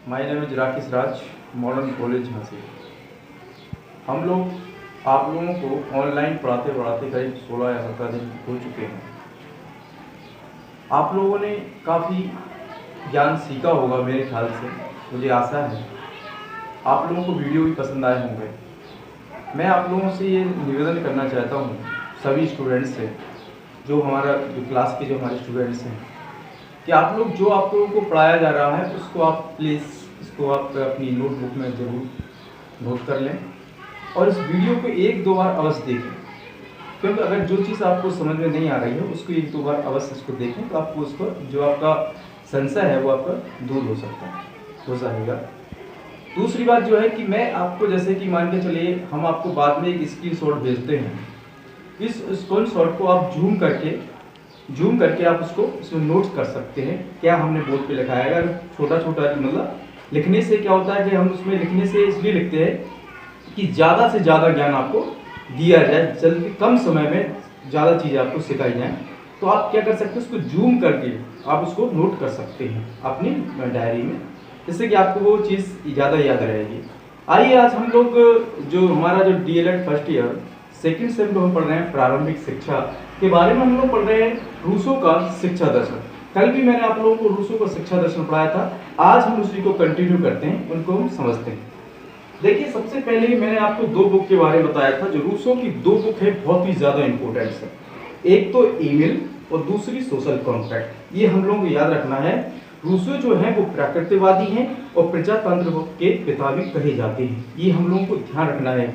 My name is Rakesh Raj, modern college Jhansi. हम लोग आप लोगों को ऑनलाइन पढ़ाते पढ़ाते करीब 16 या 17 दिन हो चुके हैं। आप लोगों ने काफ़ी ज्ञान सीखा होगा मेरे ख्याल से, मुझे आशा है आप लोगों को वीडियो भी पसंद आए होंगे। मैं आप लोगों से ये निवेदन करना चाहता हूँ, सभी स्टूडेंट्स से, जो क्लास के जो हमारे स्टूडेंट्स हैं, कि आप लोग जो आप लोगों को पढ़ाया जा रहा है उसको आप प्लीज़ इसको आप अपनी नोटबुक में ज़रूर नोट कर लें और इस वीडियो को एक दो बार अवश्य देखें, क्योंकि अगर जो चीज़ आपको समझ में नहीं आ रही है उसको एक दो बार अवश्य इसको देखें तो आपको उसको जो आपका संशय है वो आपका दूर हो जाएगा। दूसरी बात जो है कि मैं आपको, जैसे कि मान के चलिए हम आपको बाद में एक स्क्रीनशॉट भेजते हैं, इस स्क्रीनशॉट को आप जूम करके आप उसको इसमें नोट कर सकते हैं। क्या हमने बोर्ड पे लिखा है, अगर छोटा छोटा मतलब लिखने से क्या होता है कि हम उसमें लिखने से इसलिए लिखते हैं कि ज़्यादा से ज़्यादा ज्ञान आपको दिया जाए, जल्दी कम समय में ज़्यादा चीज़ें आपको सिखाई जाएँ। तो आप क्या कर सकते हैं, उसको जूम करके आप उसको नोट कर सकते हैं अपनी डायरी में, जिससे कि आपको वो चीज़ ज़्यादा याद रहेगी। आइए आज हम लोग जो हमारा जो DLED first year second same में हम पढ़ रहे हैं प्रारंभिक शिक्षा के बारे में, हम लोग पढ़ रहे हैं रूसो का शिक्षा दर्शन। कल भी मैंने आप लोगों को रूसो का शिक्षा दर्शन पढ़ाया था, आज हम उसी को कंटिन्यू करते हैं, उनको हम समझते हैं। देखिए, सबसे पहले ही मैंने आपको दो बुक के बारे में बताया था। जो रूसो की दो बुक है बहुत ही ज़्यादा इंपॉर्टेंट है, एक तो एमिल और दूसरी सोशल कॉन्ट्रैक्ट। ये हम लोगों को याद रखना है। रूसो जो है वो प्रकृतिवादी हैं और प्रजातंत्र के पिता भी कहे जाते हैं, ये हम लोगों को ध्यान रखना है,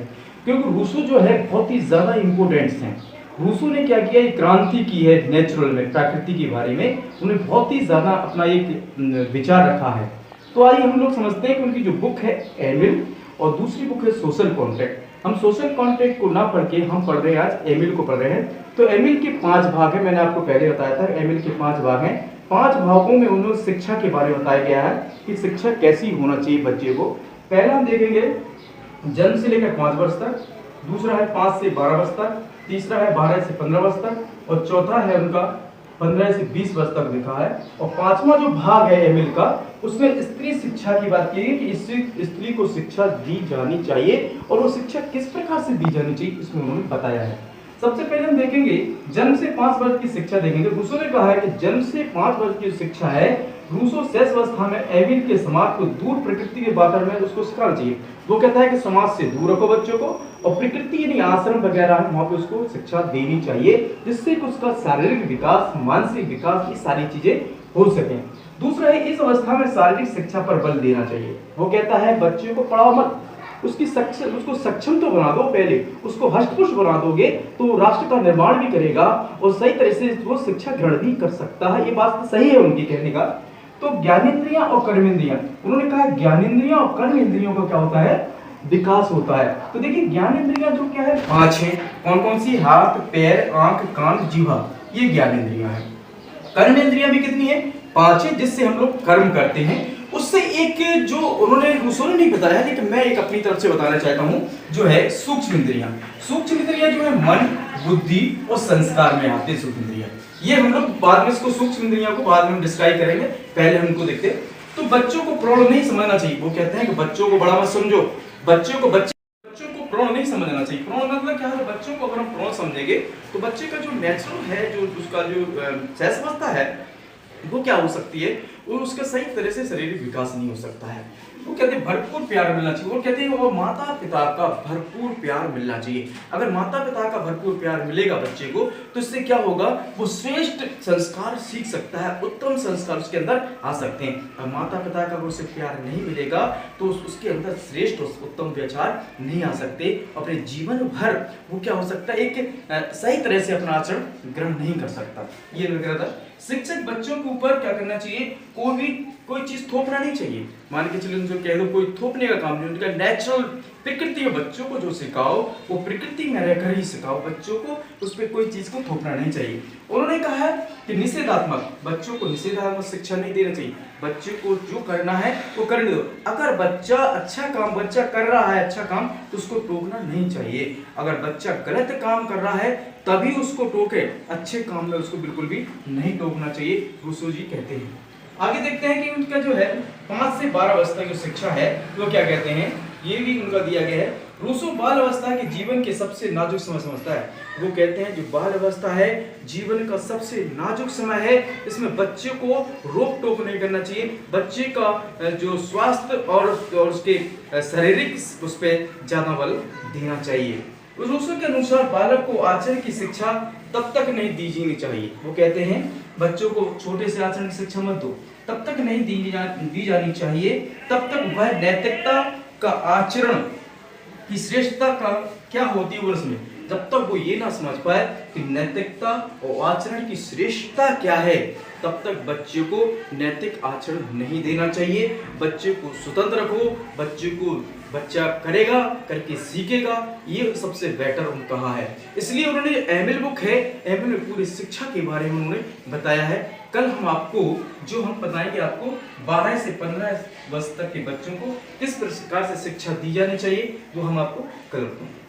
क्योंकि रूसो जो है बहुत ही ज़्यादा इंपॉर्टेंट्स हैं। रूसो ने क्या किया, एक क्रांति की है नेचुरल में, प्रकृति के बारे में उन्हें बहुत ही ज़्यादा अपना एक विचार रखा है। तो आइए हम लोग समझते हैं कि उनकी जो बुक है एमिल और दूसरी बुक है सोशल कॉन्ट्रैक्ट। हम सोशल कॉन्ट्रैक्ट को ना पढ़ के हम पढ़ रहे हैं आज एमिल को पढ़ रहे हैं। तो एमिल के 5 भाग हैं, मैंने आपको पहले बताया था एमिल के 5 भाग हैं। 5 भागों में उन्होंने शिक्षा के बारे में बताया गया है कि शिक्षा कैसी होना चाहिए बच्चे को। पहला हम देखेंगे जन्म से लेकर 5 वर्ष तक, दूसरा है 5 से 12 वर्ष तक, तीसरा है 12 से 15 वर्ष तक और चौथा है उनका 15 से 20 वर्ष तक लिखा है। और 5वां जो भाग है एमिल का, उसमें स्त्री शिक्षा की बात की गई कि स्त्री को शिक्षा दी जानी चाहिए और वो शिक्षा किस प्रकार से दी जानी चाहिए इसमें उन्होंने बताया है। सबसे पहले हम देखेंगे जन्म से 5 वर्ष की शिक्षा देखेंगे। रूसो ने कहा है कि जन्म से 5 वर्ष की शिक्षा है, रूसो शैशवावस्था में एमिल के समाज को दूर प्रकृति के वातावरण में उसको सिखाना चाहिए। वो कहता है कि समाज से दूर रखो बच्चों को और प्रकृति यानी आश्रम वगैरह वहां पे उसको शिक्षा देनी चाहिए, जिससे कि उसका शारीरिक विकास, मानसिक विकास, ये सारी चीजें हो सके। दूसरा है इस अवस्था में शारीरिक शिक्षा पर बल देना चाहिए। वो कहता है बच्चे को पढ़ाओ मत, उसको सक्षम तो बना दो, पहले उसको हष्टपुष्ट बना दोगे तो राष्ट्र का निर्माण भी करेगा और सही तरह से वो शिक्षा ग्रहण भी कर सकता है। ये बात तो सही है उनकी कहने का। तो ज्ञानेंद्रियां और कर्मेंद्रियां, उन्होंने कहा ज्ञानेंद्रियां और कर्मेंद्रियों का क्या होता है, विकास होता है। तो देखिए ज्ञानेंद्रियां जो क्या है 5 है, कौन कौन सी, हाथ, पैर, आंख, कान, जीवा, ये ज्ञानेंद्रियां हैं। कर्मेंद्रियां भी कितनी है, 5 है, जिससे हम लोग कर्म करते हैं। उससे एक जो उन्होंने रूसो ने नहीं बताया, लेकिन मैं एक अपनी तरफ से बताना चाहता हूं, जो है सूक्ष्म इंद्रियां। सूक्ष्म इंद्रियां जो है मन, बुद्धि और संस्कार में आते हैं सूक्ष्म इंद्रियां। ये हम लोग बाद में इसको सूक्ष्म इंद्रियों को बाद में डिस्क्राइब करेंगे, पहले हम इनको देखते हैं। तो बच्चों को प्रौढ़ नहीं समझना चाहिए। वो कहते हैं कि बच्चों को बड़ा मत समझो, बच्चों को प्रौढ़ नहीं समझना चाहिए। प्रौढ़ मतलब क्या है, बच्चों को अगर हम प्रौढ़ समझेंगे तो बच्चे का जो नेचुरल है, जो उसका जो शैशवावस्था है वो क्या हो सकती है, और उसका सही तरह से शारीरिक विकास नहीं हो सकता है। वो कहते हैं भरपूर प्यार मिलना चाहिए। वो कहते हैं वो माता पिता का भरपूर प्यार मिलना चाहिए। अगर माता पिता का भरपूर प्यार मिलेगा बच्चे को तो इससे क्या होगा, वो श्रेष्ठ संस्कार सीख सकता है, उत्तम संस्कार उसके अंदर आ सकते हैं। और माता पिता का उसे प्यार नहीं मिलेगा तो उसके अंदर श्रेष्ठ उत्तम विचार नहीं आ सकते। अपने जीवन भर वो क्या हो सकता है, एक सही तरह से अपना आचरण ग्रहण नहीं कर सकता। ये वगैरह था। शिक्षक बच्चों के ऊपर क्या करना चाहिए, कोई चीज थोपना नहीं चाहिए। मान के चलिए उनको कह दो कोई थोपने का काम नहीं, उनका नेचुरल प्रकृति में बच्चों को जो सिखाओ वो प्रकृति में रहकर ही सिखाओ। बच्चों को उस पर कोई चीज को थोपना नहीं चाहिए। उन्होंने कहा है कि निषेधात्मक, बच्चों को निषेधात्मक शिक्षा नहीं देना चाहिए। बच्चे को जो करना है वो करने दो। अगर बच्चा बच्चा कर रहा है अच्छा काम तो उसको टोकना नहीं चाहिए। अगर बच्चा गलत काम कर रहा है तभी उसको टोके, अच्छे काम में उसको बिल्कुल भी नहीं टोकना चाहिए, रूसो जी कहते हैं। आगे देखते हैं कि उनका जो है 5 से 12 वर्ष तक जो शिक्षा है वो क्या कहते हैं, ये भी उनका दिया गया है। रूसो बाल अवस्था के जीवन के सबसे नाजुक समय समझता है। वो कहते हैं जो बाल अवस्था है जीवन का सबसे नाजुक समय है, इसमें बच्चे को रोक टोक नहीं करना चाहिए, बच्चे का जो स्वास्थ्य और उसके शारीरिक उस पर ज्यादा बल देना चाहिए। रूसो के अनुसार बालक को आचरण की शिक्षा तब तक नहीं दी जानी चाहिए। वो कहते हैं बच्चों को छोटे से आचरण की शिक्षा मत दो, तब तक नहीं दी जानी चाहिए तब तक वह नैतिकता का आचरण की श्रेष्ठता का क्या होती है उसमें, जब तक वो ये ना समझ पाए कि नैतिकता और आचरण की श्रेष्ठता क्या है, तब तक बच्चे को नैतिक आचरण नहीं देना चाहिए। बच्चे को स्वतंत्र रखो, बच्चे को बच्चा करेगा करके सीखेगा, ये सबसे बेटर उन्होंने कहा है। इसलिए उन्होंने एमिल बुक है, एमिल में पूरी शिक्षा के बारे में उन्होंने बताया है। कल हम आपको जो हम बताएंगे आपको 12 से 15 वर्ष तक के बच्चों को किस प्रकार से शिक्षा दी जानी चाहिए, वो हम आपको कल बताएंगे।